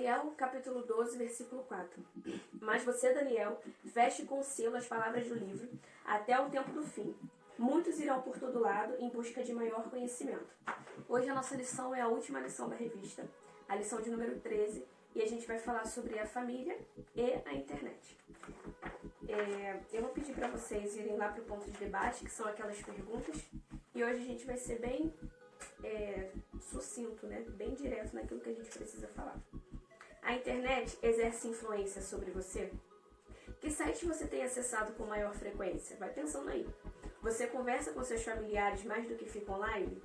Daniel, capítulo 12, versículo 4. Mas você, Daniel, feche com selo as palavras do livro até o tempo do fim. Muitos irão por todo lado em busca de maior conhecimento. Hoje a nossa lição é a última lição da revista, a lição de número 13, e a gente vai falar sobre a família e a internet. Eu vou pedir para vocês irem lá para o ponto de debate, que são aquelas perguntas, e hoje a gente vai ser bem sucinto, né? Bem direto naquilo que a gente precisa falar. A internet exerce influência sobre você? Que site você tem acessado com maior frequência? Vai pensando aí. Você conversa com seus familiares mais do que fica online?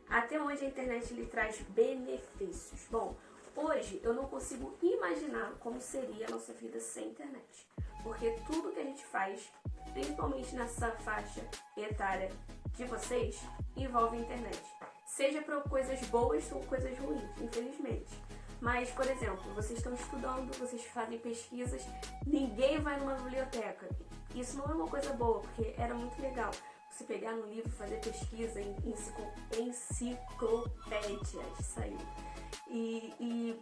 Até onde a internet lhe traz benefícios? Bom, hoje eu não consigo imaginar como seria a nossa vida sem internet. Porque tudo que a gente faz, principalmente nessa faixa etária de vocês, envolve a internet. Seja para coisas boas ou coisas ruins, infelizmente. Mas, por exemplo, vocês estão estudando, vocês fazem pesquisas, ninguém vai numa biblioteca. Isso não é uma coisa boa, porque era muito legal você pegar no livro, fazer pesquisa em enciclopédias, saiu. E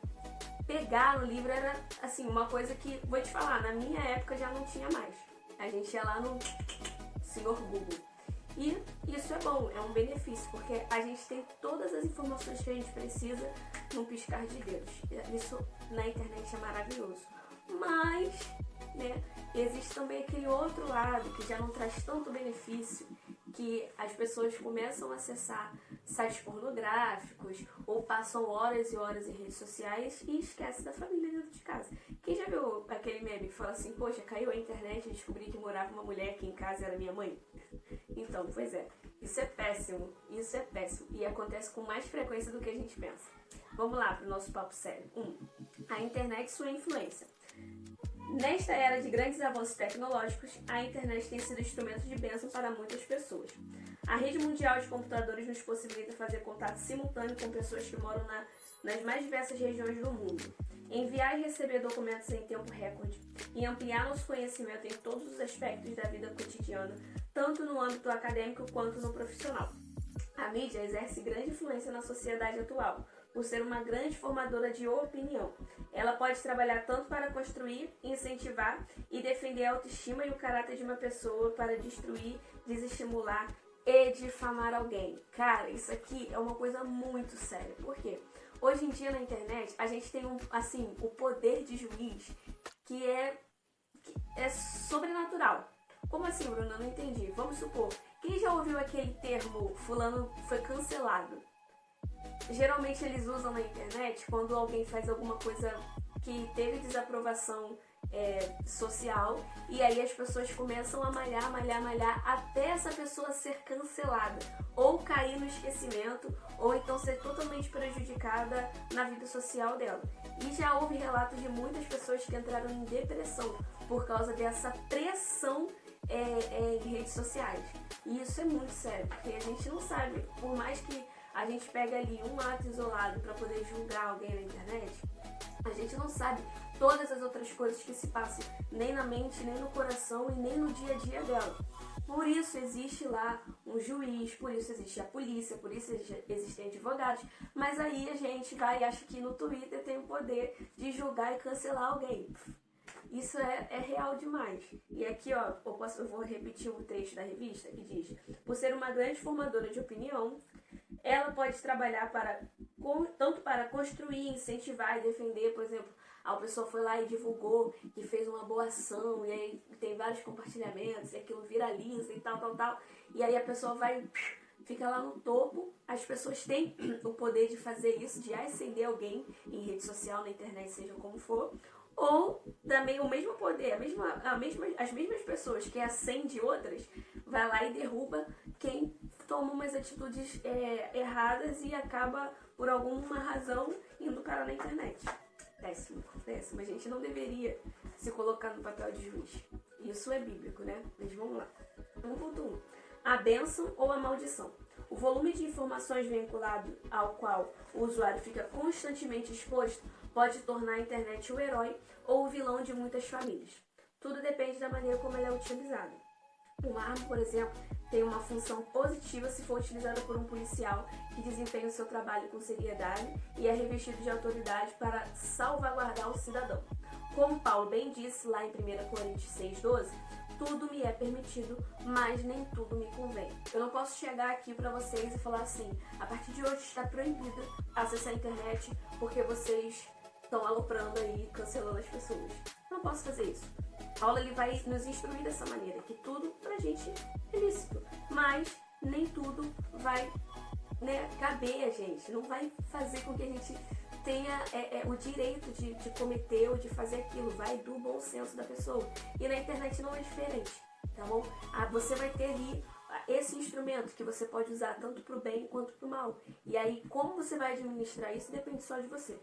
pegar no livro era, assim, uma coisa que, vou te falar, na minha época já não tinha mais. A gente ia lá no Senhor Google. E isso é bom, é um benefício, porque a gente tem todas as informações que a gente precisa num piscar de dedos. Isso na internet é maravilhoso. Mas, né, existe também aquele outro lado que já não traz tanto benefício, que as pessoas começam a acessar sites pornográficos ou passam horas e horas em redes sociais e esquecem da família dentro de casa. Quem já viu aquele meme que fala assim, poxa, caiu a internet e descobri que morava uma mulher aqui em casa e era minha mãe? Então, pois é, isso é péssimo e acontece com mais frequência do que a gente pensa. Vamos lá para o nosso papo sério. 1. A internet e sua influência. Nesta era de grandes avanços tecnológicos, a internet tem sido instrumento de bênção para muitas pessoas. A rede mundial de computadores nos possibilita fazer contato simultâneo com pessoas que moram nas mais diversas regiões do mundo, enviar e receber documentos em tempo recorde e ampliar nosso conhecimento em todos os aspectos da vida cotidiana, tanto no âmbito acadêmico quanto no profissional. A mídia exerce grande influência na sociedade atual, por ser uma grande formadora de opinião. Ela pode trabalhar tanto para construir, incentivar e defender a autoestima e o caráter de uma pessoa, para destruir, desestimular e difamar alguém. Cara, isso aqui é uma coisa muito séria. Por quê? Hoje em dia na internet a gente tem o poder de juiz que é sobrenatural. Como assim, Bruna? Eu não entendi. Vamos supor, quem já ouviu aquele termo fulano foi cancelado? Geralmente eles usam na internet quando alguém faz alguma coisa que teve desaprovação social, e aí as pessoas começam a malhar até essa pessoa ser cancelada, ou cair no esquecimento, ou então ser totalmente prejudicada na vida social dela. E já houve relatos de muitas pessoas que entraram em depressão por causa dessa pressão em redes sociais. E isso é muito sério, porque a gente não sabe, por mais que a gente pega ali um ato isolado para poder julgar alguém na internet, a gente não sabe todas as outras coisas que se passam nem na mente, nem no coração e nem no dia a dia dela. Por isso existe lá um juiz, por isso existe a polícia, por isso existem advogados, mas aí a gente vai e acha que no Twitter tem o poder de julgar e cancelar alguém. Isso é real demais. E aqui, ó, eu vou repetir um trecho da revista que diz: por ser uma grande formadora de opinião, ela pode trabalhar tanto para construir, incentivar e defender. Por exemplo, a pessoa foi lá e divulgou que fez uma boa ação, e aí tem vários compartilhamentos, e aquilo viraliza e tal. E aí a pessoa fica lá no topo. As pessoas têm o poder de fazer isso, de ascender alguém em rede social, na internet, seja como for. Ou também o mesmo poder, as mesmas pessoas que acendem outras, vai lá e derruba quem toma umas atitudes erradas e acaba, por alguma razão, indo parar na internet. Péssimo. A gente não deveria se colocar no papel de juiz. Isso é bíblico, né? Mas vamos lá. 1.1. A bênção ou a maldição. O volume de informações vinculado ao qual o usuário fica constantemente exposto pode tornar a internet o herói ou o vilão de muitas famílias. Tudo depende da maneira como ela é utilizada. Uma arma, por exemplo, tem uma função positiva se for utilizada por um policial que desempenha o seu trabalho com seriedade e é revestido de autoridade para salvaguardar o cidadão. Como Paulo bem disse lá em 1 Coríntios 6,12, tudo me é permitido, mas nem tudo me convém. Eu não posso chegar aqui para vocês e falar assim, a partir de hoje está proibido acessar a internet porque vocês estão aloprando aí, cancelando as pessoas. Eu não posso fazer isso. Paulo ele vai nos instruir dessa maneira, que tudo pra gente é lícito, mas nem tudo vai, né, caber a gente, não vai fazer com que a gente tenha o direito de cometer ou de fazer aquilo, vai do bom senso da pessoa. E na internet não é diferente, tá bom? Você vai ter ali esse instrumento que você pode usar tanto pro bem quanto pro mal. E aí, como você vai administrar isso, depende só de você.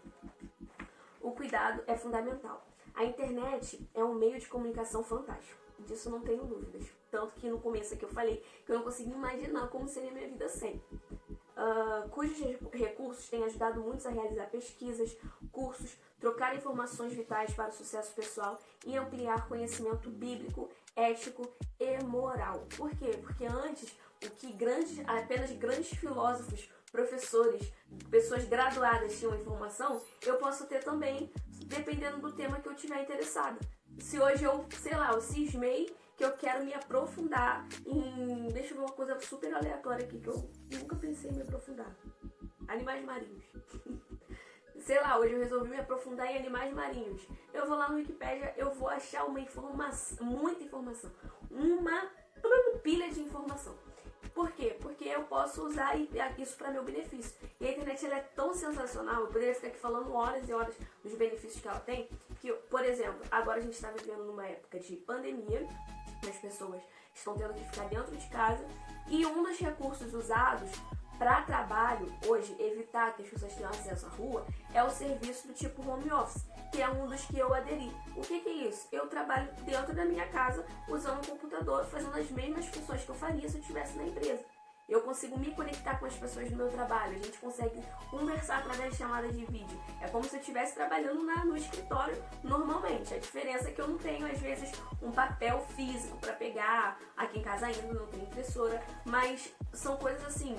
O cuidado é fundamental. A internet é um meio de comunicação fantástico, disso não tenho dúvidas. Tanto que no começo aqui eu falei que eu não conseguia imaginar como seria a minha vida sem. Cujos recursos têm ajudado muitos a realizar pesquisas, cursos, trocar informações vitais para o sucesso pessoal e ampliar conhecimento bíblico, ético e moral. Por quê? Porque antes, apenas grandes filósofos, professores, pessoas graduadas tinham informação, eu posso ter também, dependendo do tema que eu tiver interessada. Se hoje eu cismei que eu quero me aprofundar em... Deixa eu ver uma coisa super aleatória aqui que eu nunca pensei em me aprofundar. Animais marinhos. Sei lá, hoje eu resolvi me aprofundar em animais marinhos. Eu vou lá no Wikipedia, eu vou achar muita informação. Uma pilha de informação. Por quê? Porque eu posso usar isso para meu benefício. E a internet ela é tão sensacional, eu poderia ficar aqui falando horas e horas dos benefícios que ela tem, que, por exemplo, agora a gente está vivendo numa época de pandemia, as pessoas estão tendo que ficar dentro de casa, e um dos recursos usados para trabalho, hoje, evitar que as pessoas tenham acesso à rua, é o serviço do tipo home office, que é um dos que eu aderi. O que é isso? Eu trabalho dentro da minha casa, usando um computador, fazendo as mesmas funções que eu faria se eu estivesse na empresa. Eu consigo me conectar com as pessoas do meu trabalho, a gente consegue conversar através de chamadas de vídeo. É como se eu estivesse trabalhando no escritório normalmente. A diferença é que eu não tenho, às vezes, um papel físico para pegar. Aqui em casa ainda não tem impressora, mas são coisas assim.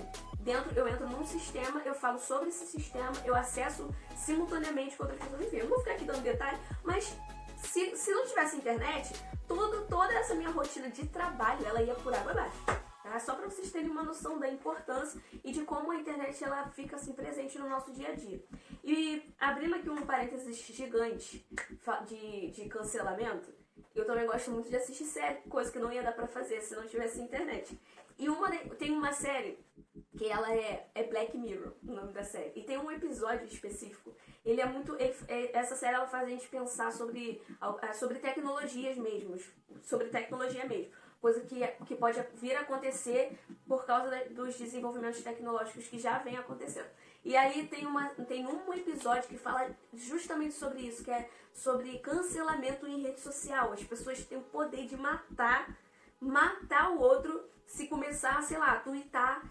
Eu entro num sistema, eu falo sobre esse sistema, eu acesso simultaneamente com outras pessoas. Enfim, eu não vou ficar aqui dando detalhe, mas se não tivesse internet, toda essa minha rotina de trabalho, ela ia por água abaixo. Tá? Só para vocês terem uma noção da importância e de como a internet ela fica assim, presente no nosso dia a dia. E abrindo aqui um parênteses gigante de cancelamento, eu também gosto muito de assistir série, coisa que não ia dar para fazer se não tivesse internet. E tem uma série que ela é Black Mirror, o nome da série. E tem um episódio específico. Ele é muito... essa série ela faz a gente pensar sobre tecnologias mesmo. Sobre tecnologia mesmo. Coisa que pode vir a acontecer por causa dos desenvolvimentos tecnológicos que já vem acontecendo. E aí tem um episódio que fala justamente sobre isso, que é sobre cancelamento em rede social. As pessoas têm o poder de matar o outro se começar, sei lá, tweetar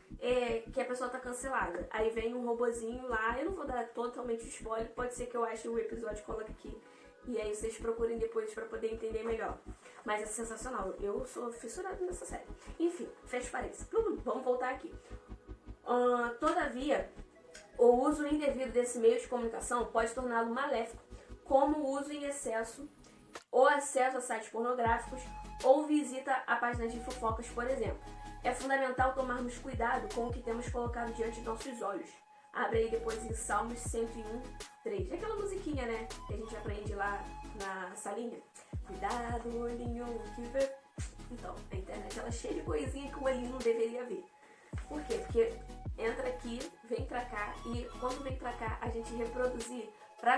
que a pessoa tá cancelada. Aí vem um robozinho lá, eu não vou dar totalmente spoiler, pode ser que eu ache o episódio e coloque aqui. E aí vocês procurem depois pra poder entender melhor. Mas é sensacional, eu sou fissurada nessa série. Enfim, fecha parênteses. Vamos voltar aqui. Todavia, o uso indevido desse meio de comunicação pode torná-lo maléfico, como o uso em excesso, ou acesso a sites pornográficos, ou visita a páginas de fofocas, por exemplo. É fundamental tomarmos cuidado com o que temos colocado diante de nossos olhos. Abre aí depois em Salmos 101:3. É aquela musiquinha, né? Que a gente aprende lá na salinha. Cuidado, olhinho, que vê. Então, a internet ela é cheia de coisinha que o olhinho não deveria ver. Por quê? Porque entra aqui, vem pra cá, e quando vem pra cá, pra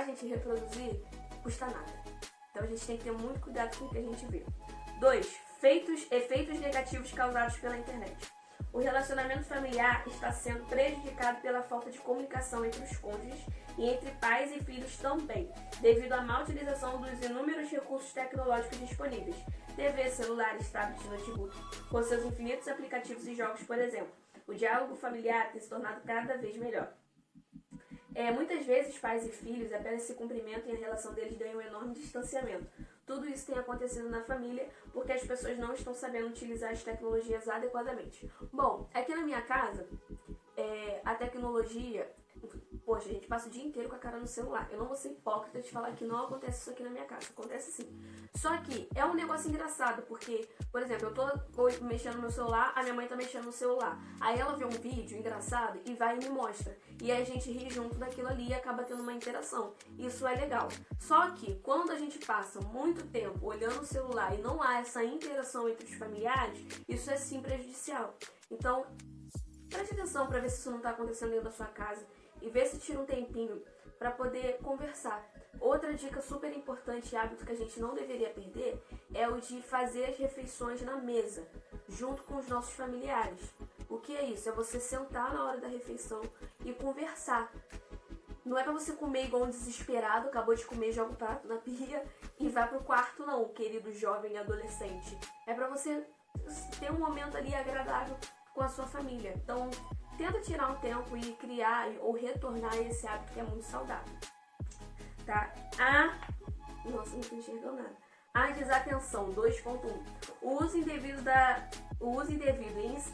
gente reproduzir, custa nada. Então a gente tem que ter muito cuidado com o que a gente vê. 2. Efeitos negativos causados pela internet. O relacionamento familiar está sendo prejudicado pela falta de comunicação entre os cônjuges e entre pais e filhos também, devido à má utilização dos inúmeros recursos tecnológicos disponíveis, TV, celulares, tablets, notebook, com seus infinitos aplicativos e jogos, por exemplo. O diálogo familiar tem se tornado cada vez melhor. Muitas vezes pais e filhos apenas se cumprimentam e a relação deles ganha um enorme distanciamento. Tudo isso tem acontecido na família porque as pessoas não estão sabendo utilizar as tecnologias adequadamente. Bom, aqui na minha casa, a tecnologia... Poxa, a gente passa o dia inteiro com a cara no celular. Eu não vou ser hipócrita de falar que não acontece isso aqui na minha casa. Acontece sim. Só que é um negócio engraçado, porque, por exemplo, eu tô mexendo no meu celular, a minha mãe tá mexendo no celular. Aí ela vê um vídeo engraçado e vai e me mostra. E aí a gente ri junto daquilo ali e acaba tendo uma interação. Isso é legal. Só que quando a gente passa muito tempo olhando o celular e não há essa interação entre os familiares, isso é sim prejudicial. Então, preste atenção para ver se isso não está acontecendo dentro da sua casa e ver se tira um tempinho para poder conversar. Outra dica super importante e hábito que a gente não deveria perder é o de fazer as refeições na mesa, junto com os nossos familiares. O que é isso? É você sentar na hora da refeição e conversar. Não é para você comer igual um desesperado, acabou de comer, joga o prato na pia e vai pro quarto não, querido jovem e adolescente. É para você ter um momento ali agradável com a sua família. Então, tenta tirar um tempo e criar ou retornar esse hábito que é muito saudável. Tá? Nossa, não tô enxergando nada. A desatenção, 2.1. O uso indevido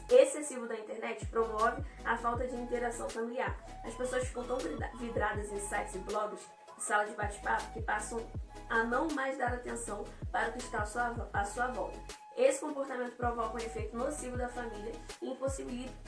e excessivo da internet promove a falta de interação familiar. As pessoas ficam tão vidradas em sites e blogs e salas de bate-papo que passam a não mais dar atenção para o que está à sua volta. Esse comportamento provoca um efeito nocivo da família e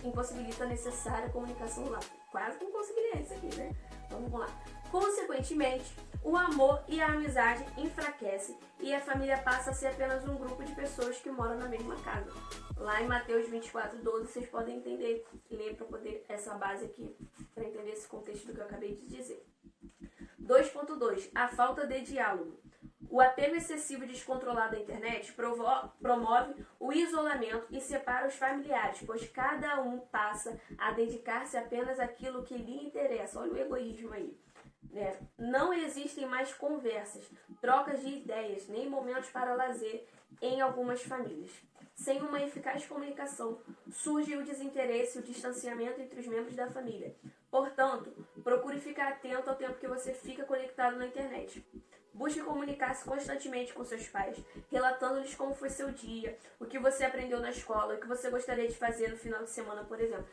impossibilita a necessária comunicação lá. Quase que não consegui ler isso aqui, né? Vamos lá. Consequentemente, o amor e a amizade enfraquecem e a família passa a ser apenas um grupo de pessoas que moram na mesma casa. Lá em Mateus 24:12, vocês podem entender, ler para poder essa base aqui, para entender esse contexto do que eu acabei de dizer. 2.2. A falta de diálogo. O apego excessivo e descontrolado à internet promove o isolamento e separa os familiares, pois cada um passa a dedicar-se apenas àquilo que lhe interessa. Olha o egoísmo aí. Não existem mais conversas, trocas de ideias, nem momentos para lazer em algumas famílias. Sem uma eficaz comunicação, surge o desinteresse e o distanciamento entre os membros da família. Portanto, procure ficar atento ao tempo que você fica conectado na internet. Busque comunicar-se constantemente com seus pais, relatando-lhes como foi seu dia, o que você aprendeu na escola, o que você gostaria de fazer no final de semana, por exemplo.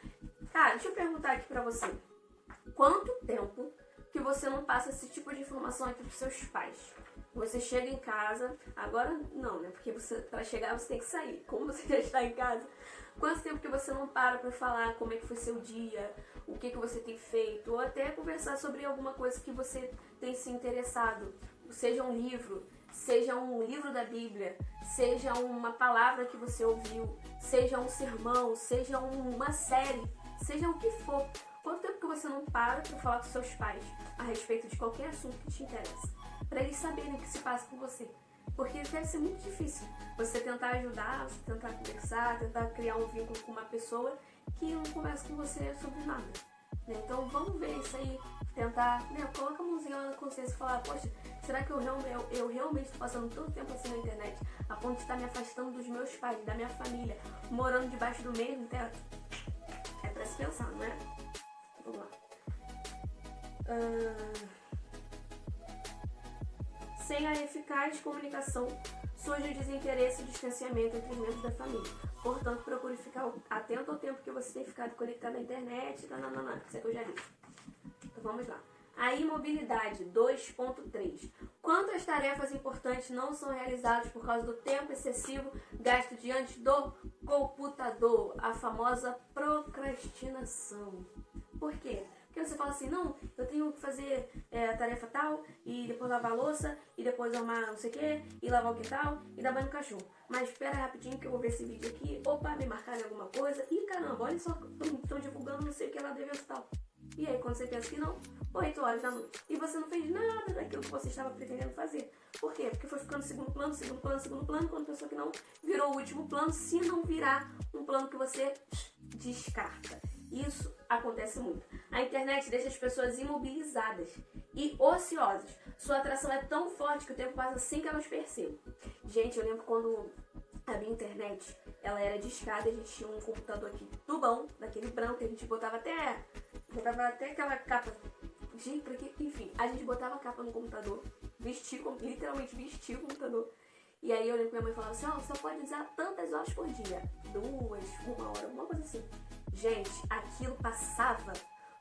Cara, deixa eu perguntar aqui pra você. Quanto tempo que você não passa esse tipo de informação aqui pros seus pais? Você chega em casa, agora não, né? Porque pra chegar você tem que sair. Como você já está em casa, quanto tempo que você não para pra falar como é que foi seu dia, o que você tem feito, ou até conversar sobre alguma coisa que você tem se interessado. Seja um livro da Bíblia, seja uma palavra que você ouviu, seja um sermão, seja uma série, seja o que for. Quanto tempo que você não para falar com seus pais a respeito de qualquer assunto que te interessa? Para eles saberem o que se passa com você. Porque deve ser muito difícil você tentar ajudar, você tentar conversar, tentar criar um vínculo com uma pessoa que não conversa com você sobre nada. Então vamos ver isso aí, tentar, coloca a mãozinha lá na consciência e falar, poxa, será que eu realmente estou passando tanto tempo assim na internet, a ponto de estar me afastando dos meus pais, da minha família, morando debaixo do mesmo teto? É pra se pensar, não é? Vamos lá. Sem a eficaz comunicação, surge o desinteresse e o distanciamento entre os membros da família. Portanto, procure ficar atento ao tempo que você tem ficado conectado na internet. Isso é que eu já disse. Então, vamos lá. A imobilidade, 2.3. Quantas tarefas importantes não são realizadas por causa do tempo excessivo gasto diante do computador? A famosa procrastinação. Por quê? Porque você fala assim, não, eu tenho que fazer a tarefa tal, e depois lavar a louça, e depois arrumar não sei o que, e lavar o que tal, e dar banho no cachorro. Mas espera rapidinho que eu vou ver esse vídeo aqui. Opa, me marcaram alguma coisa. Ih, caramba, olha só, estão divulgando não sei o que lá do evento tal. E aí, quando você pensa que não, 8 horas da noite. E você não fez nada daquilo que você estava pretendendo fazer. Por quê? Porque foi ficando segundo plano, quando pensou que não, virou o último plano, se não virar um plano que você descarta. Isso acontece muito. A internet deixa as pessoas imobilizadas e ociosas. Sua atração é tão forte que o tempo passa sem que elas percebam. Gente, eu lembro quando a minha internet, ela era discada, a gente tinha um computador aqui tubão, daquele branco, que a gente botava até aquela capa. Gente, porque, enfim, a gente botava a capa no computador literalmente vestir o computador. E aí eu lembro que minha mãe falava assim, ó, você pode usar tantas horas por dia. 2, 1 hora, alguma coisa assim. Gente, aquilo passava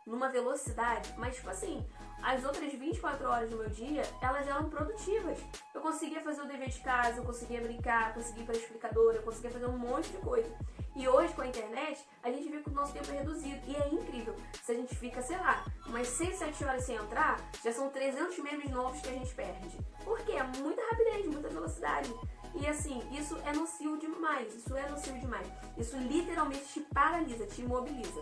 numa velocidade, mas tipo assim, as outras 24 horas do meu dia, elas eram produtivas. Eu conseguia fazer o dever de casa, eu conseguia brincar, conseguia ir para a explicadora, eu conseguia fazer um monte de coisa. E hoje, com a internet, a gente vê que o nosso tempo é reduzido. E é incrível. Se a gente fica, sei lá, umas 6, 7 horas sem entrar, já são 300 memes novos que a gente perde. Por quê? É muita rapidez, muita velocidade. E assim, isso é nocivo demais. Isso literalmente te paralisa, te imobiliza.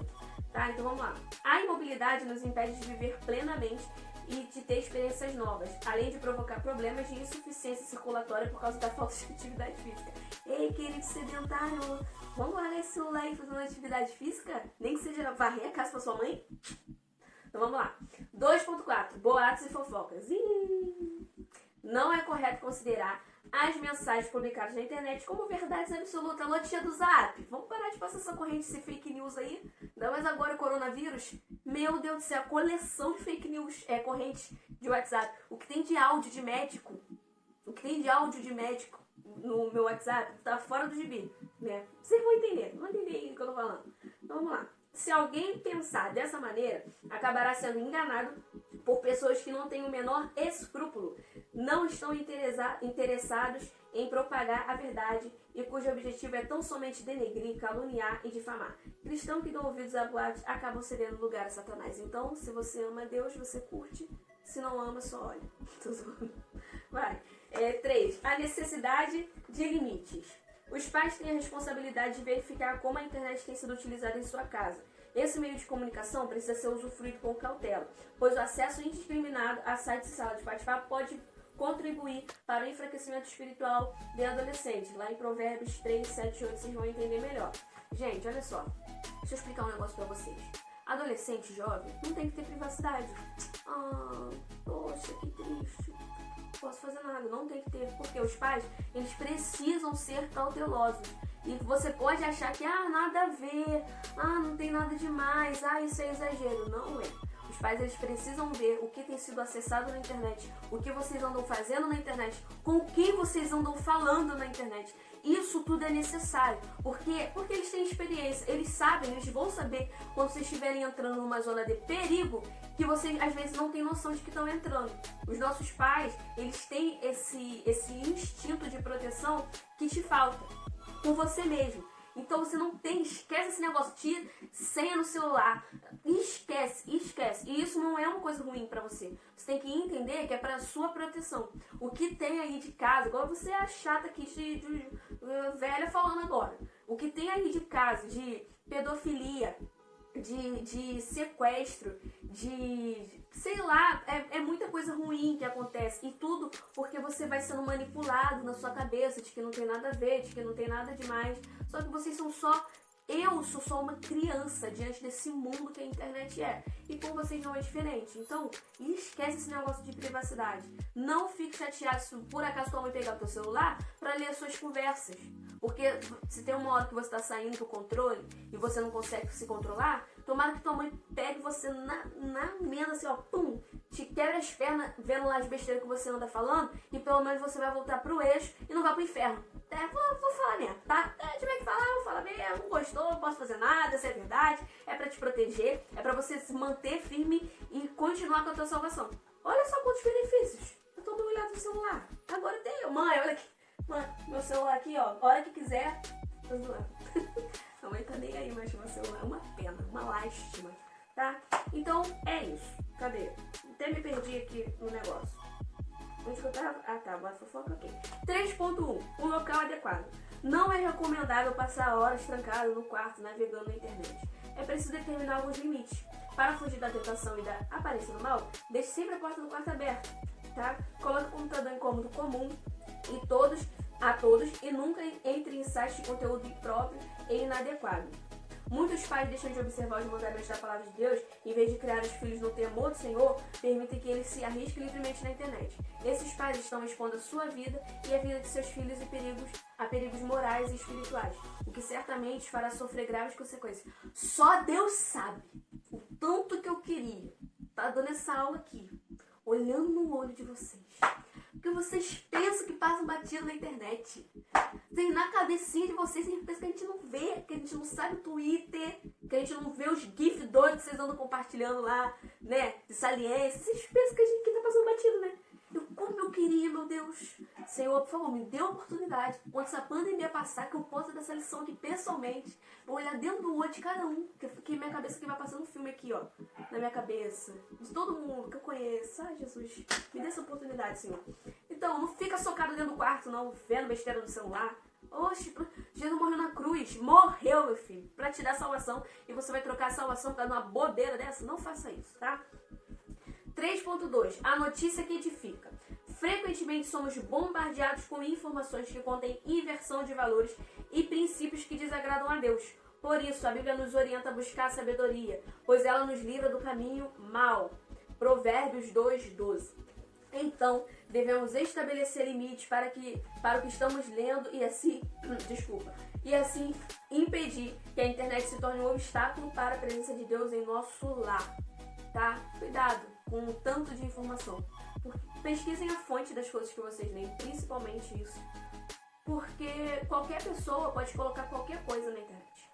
Tá? Então vamos lá. A imobilidade nos impede de viver plenamente e de ter experiências novas, além de provocar problemas de insuficiência circulatória por causa da falta de atividade física. Ei, querido sedentário, vamos largar esse celular e fazer uma atividade física? Nem que seja varrer a casa pra sua mãe? Então vamos lá. 2.4. Boatos e fofocas. Não é correto considerar as mensagens publicadas na internet como verdades absolutas. Alô, tia do Zap, vamos parar de passar essa corrente de ser fake news aí? Ainda mais agora o coronavírus. Meu Deus do céu, a coleção de fake news é corrente de WhatsApp. O que tem de áudio de médico, no meu WhatsApp tá fora do gibi, né? Vocês vão entender o que eu tô falando. Então vamos lá. Se alguém pensar dessa maneira, acabará sendo enganado por pessoas que não têm o menor escrúpulo, não estão interessados em propagar a verdade e cujo objetivo é tão somente denegrir, caluniar e difamar. Cristãos que dão ouvidos a boatos acabam cedendo lugar a Satanás. Então, se você ama Deus, você curte. Se não ama, só olha. Vai. 3. A necessidade de limites. Os pais têm a responsabilidade de verificar como a internet tem sido utilizada em sua casa. Esse meio de comunicação precisa ser usufruído com cautela, pois o acesso indiscriminado a sites e salas de bate-papo pode contribuir para o enfraquecimento espiritual de adolescentes. Lá em Provérbios 3, 7 e 8 vocês vão entender melhor. Gente, olha só. Deixa eu explicar um negócio pra vocês. Adolescente jovem não tem que ter privacidade. Poxa, que triste. Não posso fazer nada, não tem que ter. Porque os pais, eles precisam ser cautelosos. E você pode achar que, nada a ver, não tem nada demais, isso é exagero. Não é. Os pais, eles precisam ver o que tem sido acessado na internet, o que vocês andam fazendo na internet, com quem vocês andam falando na internet. Isso tudo é necessário. Porque eles têm experiência, eles sabem, eles vão saber quando vocês estiverem entrando numa zona de perigo, que vocês às vezes não têm noção de que estão entrando. Os nossos pais, eles têm esse instinto de proteção que te falta com você mesmo. Então você não tem, esquece esse negócio, tira senha no celular, esquece. E isso não é uma coisa ruim pra você. Você tem que entender que é pra sua proteção. O que tem aí de casa, igual você é a chata aqui de velha falando agora. O que tem aí de casa, de pedofilia, de sequestro, sei lá, é muita coisa ruim que acontece. E tudo porque você vai sendo manipulado na sua cabeça de que não tem nada a ver, de que não tem nada demais. Só que vocês são só... Eu sou só uma criança diante desse mundo que a internet é. E com vocês não é diferente. Então, esquece esse negócio de privacidade. Não fique chateado se por acaso tua mãe pegar o teu celular para ler as suas conversas. Porque se tem uma hora que você está saindo do controle e você não consegue se controlar, tomara que tua mãe pegue você na mesa assim, pum, te quebra as pernas vendo lá as besteiras que você anda falando e pelo menos você vai voltar pro eixo e não vai pro inferno. Vou falar mesmo, tá? Tiver que falar, vou falar mesmo, não gostou, não posso fazer nada, isso é verdade, é pra te proteger, é pra você se manter firme e continuar com a tua salvação. Olha só quantos benefícios. Eu tô dando uma olhada no celular. Agora tem eu. Mãe, olha aqui. Mãe, meu celular aqui, ó. Hora que quiser, tô zoando. A mãe tá nem aí mais com meu celular. Uma pena, uma lástima, tá? Então, é isso. Cadê? Até me perdi aqui no negócio. Onde que eu tava? Tá, bota fofoca, ok. 3.1. Um local adequado. Não é recomendável passar horas trancado no quarto navegando na internet. É preciso determinar alguns limites. Para fugir da tentação e da aparência do mal, deixe sempre a porta do quarto aberta, tá? Coloque o computador em cômodo comum a todos e nunca entre em sites de conteúdo impróprio e inadequado. Muitos pais deixam de observar os mandamentos da palavra de Deus, em vez de criar os filhos no temor do Senhor, permitem que eles se arrisquem livremente na internet. Esses pais estão expondo a sua vida e a vida de seus filhos a perigos morais e espirituais, o que certamente fará sofrer graves consequências. Só Deus sabe o tanto que eu queria estar dando essa aula aqui, olhando no olho de vocês. Porque vocês pensam que passam batido na internet. Tem na cabecinha de vocês, tem coisa que a gente não vê, que a gente não sabe o Twitter, que a gente não vê os GIF doidos que vocês andam compartilhando lá, né? De saliência. Vocês pensam que a gente tá passando batido, né? Como eu queria, meu Deus. Senhor, por favor, me dê a oportunidade, quando essa pandemia passar, que eu possa dar essa lição aqui pessoalmente. Vou olhar dentro do olho de cada um. Que minha cabeça aqui vai passando um filme aqui, ó. Na minha cabeça. De todo mundo que eu conheço. Ai, Jesus. Me dê essa oportunidade, Senhor. Então, não fica socado dentro do quarto, não. Vendo besteira no celular. Oxe, Jesus morreu na cruz. Morreu, meu filho. Pra te dar salvação. E você vai trocar a salvação por causa de uma bobeira dessa? Não faça isso, tá? 3.2. A notícia que edifica. Frequentemente somos bombardeados com informações que contêm inversão de valores e princípios que desagradam a Deus. Por isso, a Bíblia nos orienta a buscar a sabedoria, pois ela nos livra do caminho mau. Provérbios 2:12. Então, devemos estabelecer limites para o que estamos lendo e assim impedir que a internet se torne um obstáculo para a presença de Deus em nosso lar. Tá? Cuidado com o tanto de informação. Pesquisem a fonte das coisas que vocês leem, principalmente isso. Porque qualquer pessoa pode colocar qualquer coisa na internet.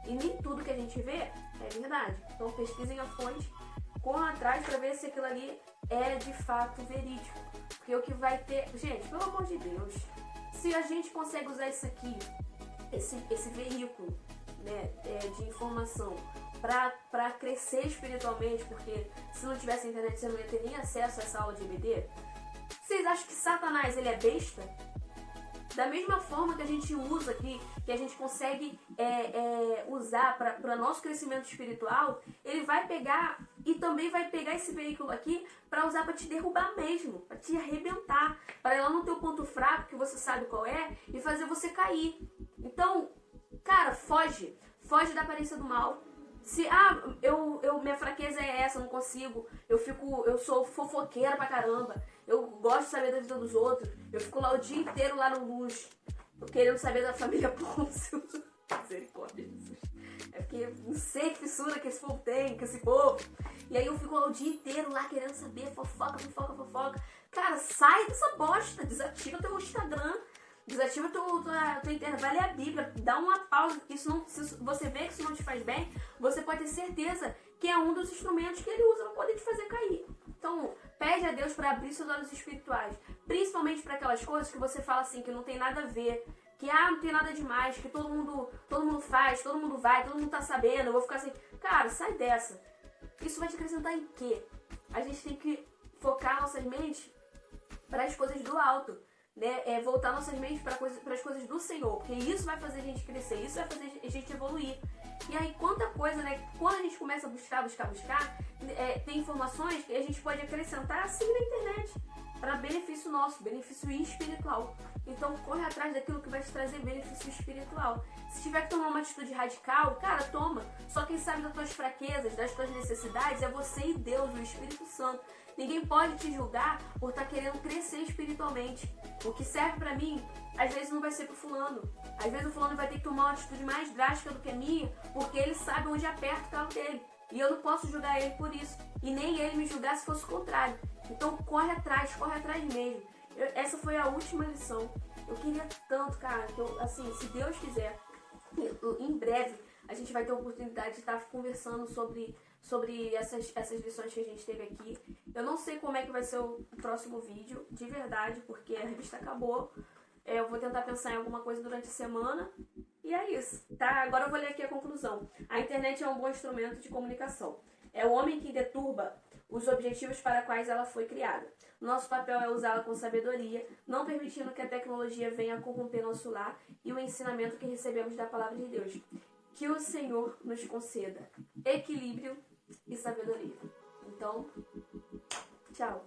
E nem tudo que a gente vê é verdade. Então pesquisem a fonte, corram atrás para ver se aquilo ali é de fato verídico. Porque o que vai ter... Gente, pelo amor de Deus, se a gente consegue usar isso aqui, esse veículo, né, de informação para crescer espiritualmente, porque se não tivesse internet você não ia ter nem acesso a essa aula de EBD. Vocês acham que Satanás ele é besta? Da mesma forma que a gente usa aqui, que a gente consegue usar para nosso crescimento espiritual, ele vai pegar e também vai pegar esse veículo aqui para usar para te derrubar mesmo, para te arrebentar, para ir lá no teu ponto fraco, que você sabe qual é, e fazer você cair. Então, cara, foge da aparência do mal. Se, minha fraqueza é essa, eu não consigo, eu sou fofoqueira pra caramba, eu gosto de saber da vida dos outros, eu fico lá o dia inteiro lá no Luz, querendo saber da família Pôncio. Misericórdia, Jesus. É porque não sei que fissura que esse povo tem, que esse povo. E aí eu fico lá o dia inteiro lá querendo saber, fofoca. Cara, sai dessa bosta, desativa teu Instagram. Desativa tua internet, vai ler a Bíblia, dá uma pausa, porque se você vê que isso não te faz bem, você pode ter certeza que é um dos instrumentos que ele usa para poder te fazer cair. Então, pede a Deus para abrir seus olhos espirituais, principalmente para aquelas coisas que você fala assim, que não tem nada a ver, que não tem nada demais, que todo mundo faz, todo mundo vai, todo mundo tá sabendo, eu vou ficar assim. Cara, sai dessa. Isso vai te acrescentar em quê? A gente tem que focar nossas mentes para as coisas do alto. Né, voltar nossas mentes para as coisas do Senhor, porque isso vai fazer a gente crescer, isso vai fazer a gente evoluir. E aí, quanta coisa, né? Quando a gente começa a buscar, tem informações que a gente pode acrescentar assim na internet, para benefício nosso, benefício espiritual. Então, corre atrás daquilo que vai te trazer benefício espiritual. Se tiver que tomar uma atitude radical, cara, toma. Só quem sabe das tuas fraquezas, das tuas necessidades, é você e Deus, o Espírito Santo. Ninguém pode te julgar por estar querendo crescer espiritualmente. O que serve pra mim, às vezes não vai ser pro fulano. Às vezes o fulano vai ter que tomar uma atitude mais drástica do que a minha, porque ele sabe onde aperta o carro dele. E eu não posso julgar ele por isso. E nem ele me julgar se fosse o contrário. Então corre atrás mesmo. Essa foi a última lição. Eu queria tanto, cara, que se Deus quiser, em breve a gente vai ter a oportunidade de estar conversando sobre essas lições que a gente teve aqui. Eu não sei como é que vai ser o próximo vídeo, de verdade, porque a revista acabou. Eu vou tentar pensar em alguma coisa durante a semana. E é isso, tá? Agora eu vou ler aqui a conclusão. A internet é um bom instrumento de comunicação. É o homem que deturba os objetivos para quais ela foi criada. Nosso papel é usá-la com sabedoria, não permitindo que a tecnologia venha corromper nosso lar e o ensinamento que recebemos da palavra de Deus. Que o Senhor nos conceda equilíbrio e sabedoria. Então, tchau.